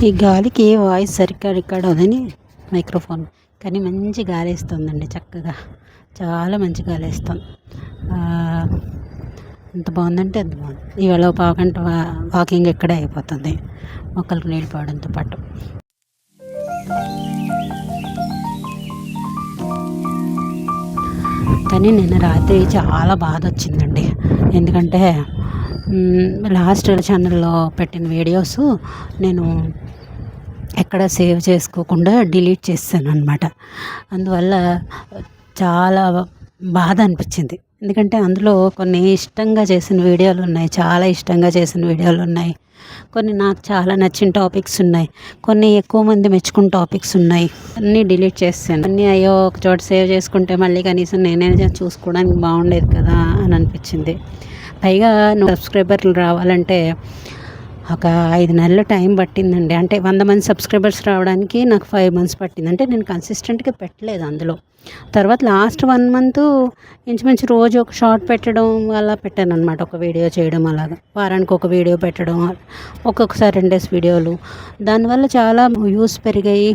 ఈ గాలికి వాయిస్ సరిగ్గా రికార్డ్ అవుదని మైక్రోఫోన్ కానీ మంచి గాలి వేస్తుందండి. చక్కగా చాలా మంచి గాలి వేస్తుంది. ఎంత బాగుందంటే అంత బాగుంది. ఇవాళ పావుగంట వాకింగ్ ఇక్కడే అయిపోతుంది మొక్కలకు నీళ్ళు పోవడంతో పాటు. కానీ నిన్న రాత్రి చాలా బాధ వచ్చిందండి. ఎందుకంటే లాస్ట్ ఛానల్లో పెట్టిన వీడియోస్ నేను ఎక్కడ సేవ్ చేసుకోకుండా డిలీట్ చేశాను అన్నమాట. అందువల్ల చాలా బాధ అనిపించింది. ఎందుకంటే అందులో కొన్ని ఇష్టంగా చేసిన వీడియోలు ఉన్నాయి, చాలా ఇష్టంగా చేసిన వీడియోలు ఉన్నాయి. కొన్ని నాకు చాలా నచ్చిన టాపిక్స్ ఉన్నాయి, కొన్ని ఎక్కువ మంది మెచ్చుకున్న టాపిక్స్ ఉన్నాయి. అన్నీ డిలీట్ చేశాను. అన్నీ అయ్యో ఒక చోట సేవ్ చేసుకుంటే మళ్ళీ కనీసం నేనే చూసుకోవడానికి బాగుండేది కదా అని అనిపించింది. పైగా సబ్స్క్రైబర్లు రావాలంటే ఒక 5 నెలలు టైం పట్టిందండి. అంటే 100 మంది సబ్స్క్రైబర్స్ రావడానికి నాకు 5 months పట్టింది. అంటే నేను కన్సిస్టెంట్గా పెట్టలేదు అందులో. తర్వాత లాస్ట్ 1 month ఇంచుమించు రోజు ఒక షార్ట్ పెట్టడం అలా పెట్టాను అనమాట. ఒక వీడియో చేయడం అలాగా, వారానికి ఒక వీడియో పెట్టడం, ఒక్కొక్కసారి 2 days వీడియోలు. దానివల్ల చాలా వ్యూస్ పెరిగాయి.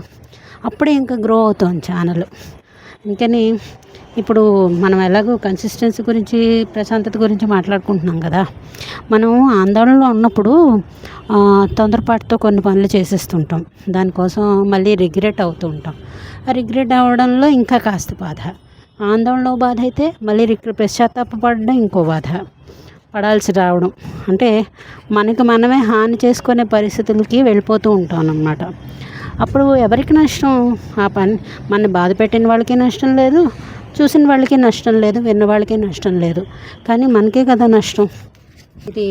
అప్పుడే ఇంకా గ్రో అవుతుంది ఛానల్. ఇంకని ఇప్పుడు మనం ఎలాగో కన్సిస్టెన్సీ గురించి, ప్రశాంతత గురించి మాట్లాడుకుంటున్నాం కదా. మనం ఆందోళనలో ఉన్నప్పుడు తొందరపాటుతో కొన్ని పనులు చేసేస్తుంటాం. దానికోసం మళ్ళీ రిగ్రెట్ అవుతూ ఉంటాం. ఆ రిగ్రెట్ అవ్వడంలో ఇంకా కాస్త బాధ, ఆందోళనలో బాధ అయితే మళ్ళీ పశ్చాత్తాపడడం ఇంకో బాధ పడాల్సి రావడం. అంటే మనకి మనమే హాని చేసుకునే పరిస్థితులకి వెళ్ళిపోతూ ఉంటాం అన్నమాట. అప్పుడు ఎవరికి నష్టం? ఆ పని మన బాధ పెట్టిన వాళ్ళకి నష్టం లేదు, చూసిన వాళ్ళకి నష్టం లేదు, విన్న వాళ్ళకి నష్టం లేదు, కానీ మనకే కదా నష్టం. ఇది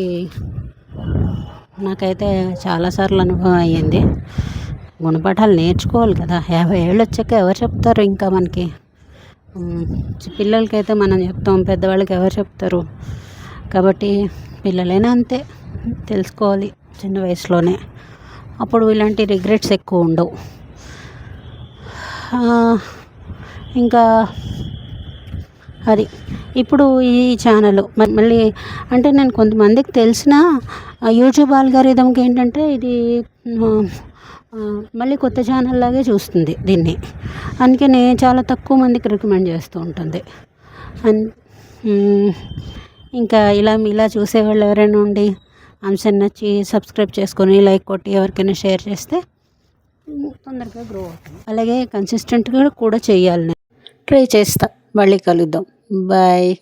నాకైతే చాలాసార్లు అనుభవం అయ్యింది. గుణపాఠాలు నేర్చుకోవాలి కదా. 50 ఏళ్ళు వచ్చాక ఎవరు చెప్తారు ఇంకా మనకి? పిల్లలకైతే మనం చెప్తాం, పెద్దవాళ్ళకి ఎవరు చెప్తారు? కాబట్టి పిల్లలైనా అంతే, తెలుసుకోవాలి చిన్న వయసులోనే. అప్పుడు ఇలాంటి రిగ్రెట్స్ ఎక్కువ ఉండవు. ఇంకా అది ఇప్పుడు ఈ ఛానల్ మళ్ళీ అంటే నేను కొంతమందికి తెలిసిన యూట్యూబ్ ఆల్గారిథంకి ఏంటంటే ఇది మళ్ళీ కొత్త ఛానల్ లాగే చూస్తుంది దీన్ని. అందుకని చాలా తక్కువ మందికి రికమెండ్ చేస్తూ ఉంటుంది. ఇంకా ఇలా చూసేవాళ్ళు ఎవరైనా ఉండి అంశం నచ్చి సబ్స్క్రైబ్ చేసుకొని లైక్ కొట్టి ఎవరికైనా షేర్ చేస్తే తొందరగా గ్రో అవుతుంది. అలాగే కన్సిస్టెంట్గా కూడా చేయాలి. నేను ట్రై చేస్తా. మళ్ళీ కలుద్దాం. బాయ్.